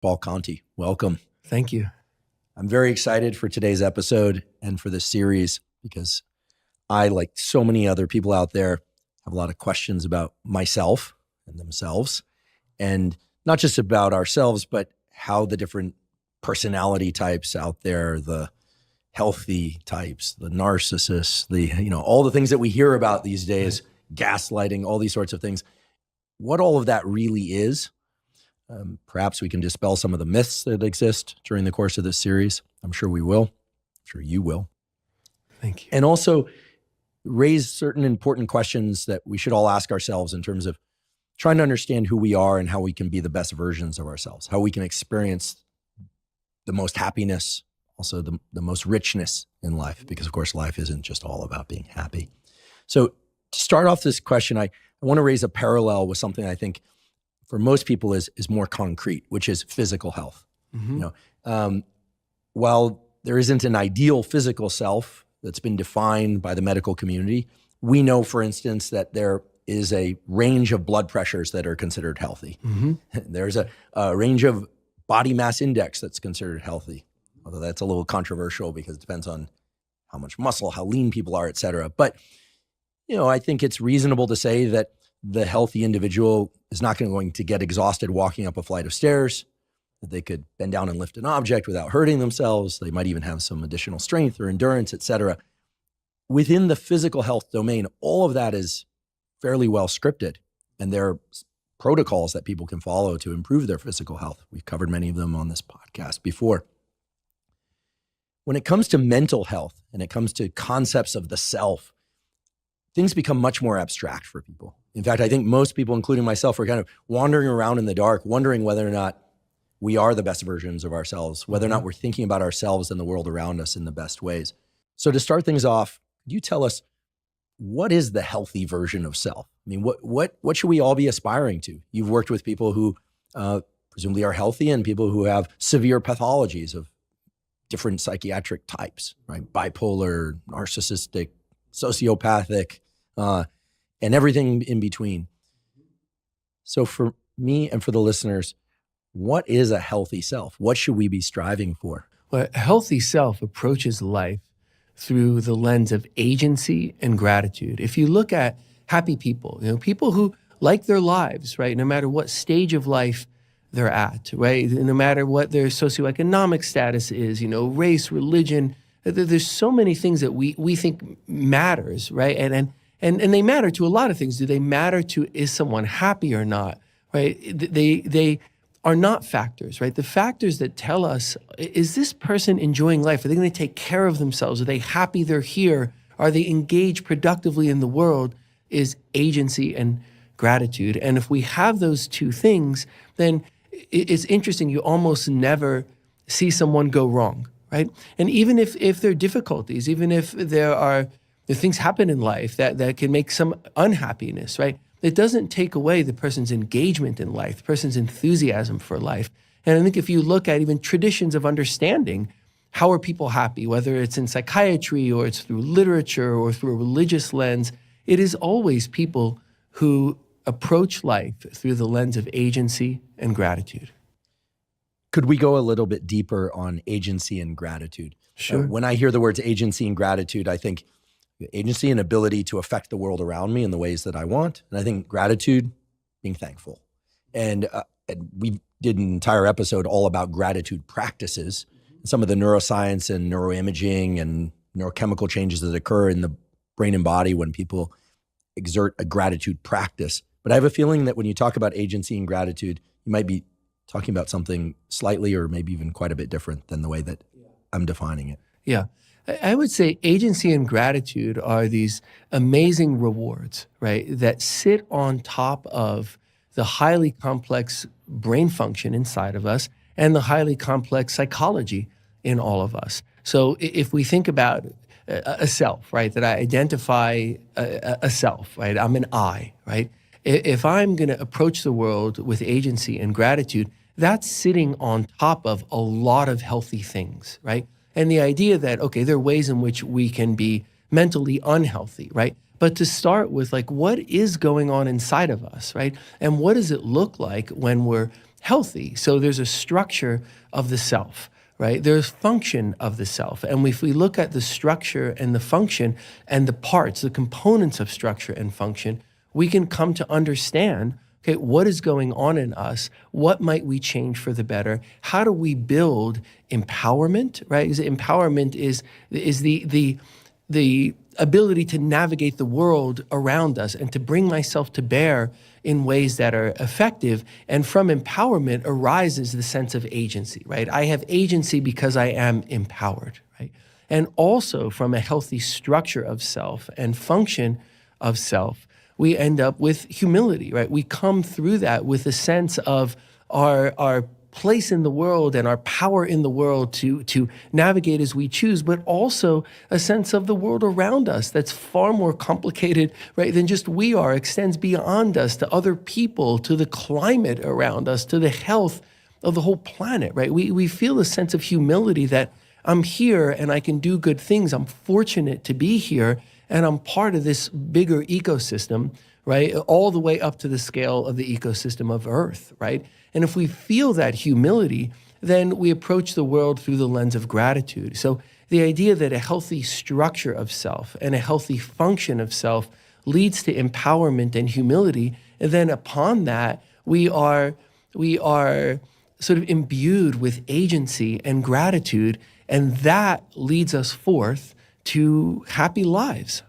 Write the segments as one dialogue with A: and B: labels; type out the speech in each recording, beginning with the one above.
A: Paul Conti, welcome.
B: Thank you.
A: I'm very excited for today's episode and for this series because I, like so many other people out there, have a lot of questions about myself and themselves, and not just about ourselves, but how the different personality types out there, the healthy types, the narcissists, all the things that we hear about these days, gaslighting, all these sorts of things, what all of that really is. Perhaps we can dispel some of the myths that exist during the course of this series. I'm sure we will. I'm sure you will.
B: Thank you.
A: And also raise certain important questions that we should all ask ourselves in terms of trying to understand who we are and how we can be the best versions of ourselves, how we can experience the most happiness, also the most richness in life, because of course life isn't just all about being happy. So to start off this question, I want to raise a parallel with something I think for most people is more concrete, which is physical health. Mm-hmm. While there isn't an ideal physical self that's been defined by the medical community, we know, for instance, that there is a range of blood pressures that are considered healthy. Mm-hmm. There's a range of body mass index that's considered healthy, although that's a little controversial because it depends on how much muscle, how lean people are, et cetera. But, I think it's reasonable to say that the healthy individual is not going to get exhausted walking up a flight of stairs, that they could bend down and lift an object without hurting themselves. They might even have some additional strength or endurance, et cetera. Within the physical health domain, all of that is fairly well scripted, and there are protocols that people can follow to improve their physical health. We've covered many of them on this podcast before. When it comes to mental health and it comes to concepts of the self, things become much more abstract for people. In fact, I think most people, including myself, are kind of wandering around in the dark, wondering whether or not we are the best versions of ourselves, whether or not we're thinking about ourselves and the world around us in the best ways. So to start things off, could you tell us, what is the healthy version of self? I mean, what should we all be aspiring to? You've worked with people who presumably are healthy and people who have severe pathologies of different psychiatric types, right? Bipolar, narcissistic, sociopathic, and everything in between. So for me and for the listeners, what is a healthy self? What should we be striving for?
B: Well, a healthy self approaches life through the lens of agency and gratitude. If you look at happy people, people who like their lives, right? No matter what stage of life they're at, right? No matter what their socioeconomic status is, race, religion, there's so many things that we think matters, right? And they matter to a lot of things. Do they matter to, is someone happy or not, right? They are not factors, right? The factors that tell us, is this person enjoying life? Are they going to take care of themselves? Are they happy they're here? Are they engaged productively in the world? Is agency and gratitude. And if we have those two things, then it's interesting. You almost never see someone go wrong, right? And even if there are difficulties, even if the things happen in life that can make some unhappiness, right? It doesn't take away the person's engagement in life, the person's enthusiasm for life. And I think if you look at even traditions of understanding, how are people happy, whether it's in psychiatry or it's through literature or through a religious lens, it is always people who approach life through the lens of agency and gratitude.
A: Could we go a little bit deeper on agency and gratitude?
B: Sure.
A: When I hear the words agency and gratitude, I think agency and ability to affect the world around me in the ways that I want. And I think gratitude, being thankful. And we did an entire episode all about gratitude practices, some of the neuroscience and neuroimaging and neurochemical changes that occur in the brain and body when people exert a gratitude practice. But I have a feeling that when you talk about agency and gratitude, you might be talking about something slightly or maybe even quite a bit different than the way that I'm defining it.
B: Yeah. I would say agency and gratitude are these amazing rewards, right, that sit on top of the highly complex brain function inside of us and the highly complex psychology in all of us. So if we think about a self, right, that I identify a self, right, I'm an I, right? If I'm going to approach the world with agency and gratitude, that's sitting on top of a lot of healthy things, right? And the idea that, okay, there are ways in which we can be mentally unhealthy, right? But to start with, like, what is going on inside of us, right? And what does it look like when we're healthy. So there's a structure of the self, right? There's function of the self. And if we look at the structure and the function and the parts, the components of structure and function, we can come to understand, okay, what is going on in us? What might we change for the better? How do we build empowerment, right? Because empowerment is the ability to navigate the world around us and to bring myself to bear in ways that are effective. And from empowerment arises the sense of agency, right? I have agency because I am empowered, right? And also from a healthy structure of self and function of self, we end up with humility, right? We come through that with a sense of our place in the world and our power in the world to navigate as we choose, but also a sense of the world around us that's far more complicated, right, than just we are, extends beyond us to other people, to the climate around us, to the health of the whole planet, right? We feel a sense of humility that I'm here and I can do good things. I'm fortunate to be here and I'm part of this bigger ecosystem, right? All the way up to the scale of the ecosystem of Earth, right? And if we feel that humility, then we approach the world through the lens of gratitude. So the idea that a healthy structure of self and a healthy function of self leads to empowerment and humility, and then upon that, we are sort of imbued with agency and gratitude, and that leads us forth to happy lives.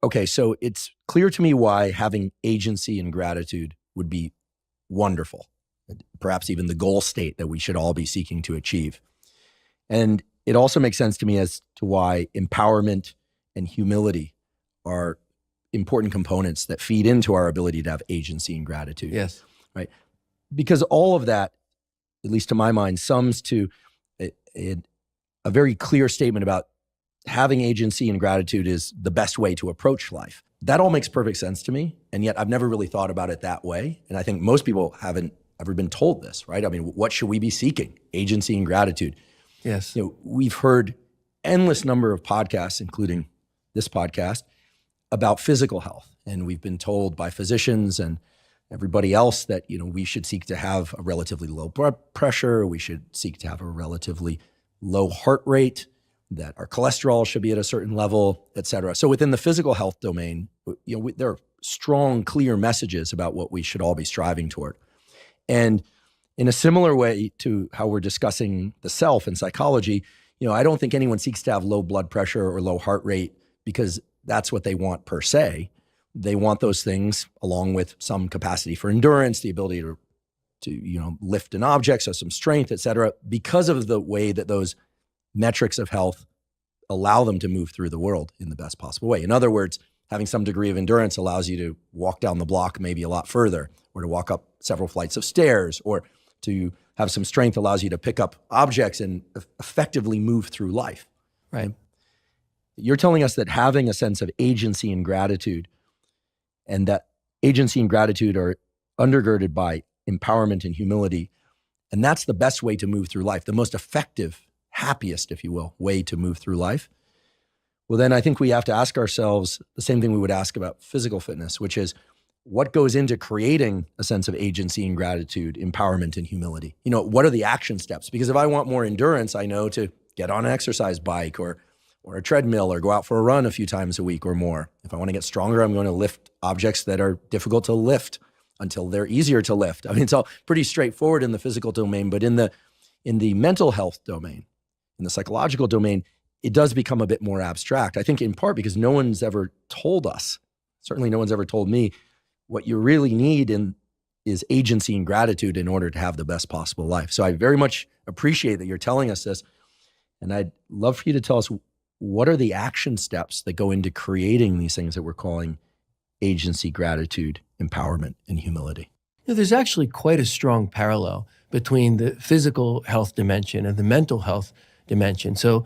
A: Okay, so it's clear to me why having agency and gratitude would be wonderful, perhaps even the goal state that we should all be seeking to achieve. And it also makes sense to me as to why empowerment and humility are important components that feed into our ability to have agency and gratitude.
B: Yes.
A: Right? Because all of that, at least to my mind, sums to a very clear statement about having agency and gratitude is the best way to approach life. That all makes perfect sense to me. And yet I've never really thought about it that way. And I think most people haven't ever been told this, right? I mean, what should we be seeking? Agency and gratitude.
B: Yes.
A: We've heard endless number of podcasts, including this podcast, about physical health. And we've been told by physicians and everybody else that, we should seek to have a relatively low blood pressure. We should seek to have a relatively low heart rate, that our cholesterol should be at a certain level, et cetera. So within the physical health domain, there are strong, clear messages about what we should all be striving toward. And in a similar way to how we're discussing the self in psychology, I don't think anyone seeks to have low blood pressure or low heart rate because that's what they want per se. They want those things along with some capacity for endurance, the ability to lift an object, so some strength, et cetera, because of the way that those metrics of health allow them to move through the world in the best possible way. In other words, having some degree of endurance allows you to walk down the block maybe a lot further, or to walk up several flights of stairs, or to have some strength allows you to pick up objects and effectively move through life.
B: Right.
A: You're telling us that having a sense of agency and gratitude, and that agency and gratitude are undergirded by empowerment and humility, and that's the best way to move through life, the most effective, happiest, if you will, way to move through life. Well, then I think we have to ask ourselves the same thing we would ask about physical fitness, which is what goes into creating a sense of agency and gratitude, empowerment and humility? What are the action steps? Because if I want more endurance, I know to get on an exercise bike or a treadmill or go out for a run a few times a week or more. If I want to get stronger, I'm going to lift objects that are difficult to lift until they're easier to lift. I mean, it's all pretty straightforward in the physical domain, but in the mental health domain, in the psychological domain, it does become a bit more abstract. I think in part because no one's ever told us, certainly no one's ever told me, what you really need is agency and gratitude in order to have the best possible life. So I very much appreciate that you're telling us this. And I'd love for you to tell us, what are the action steps that go into creating these things that we're calling agency, gratitude, empowerment, and humility?
B: There's actually quite a strong parallel between the physical health dimension and the mental health dimension. So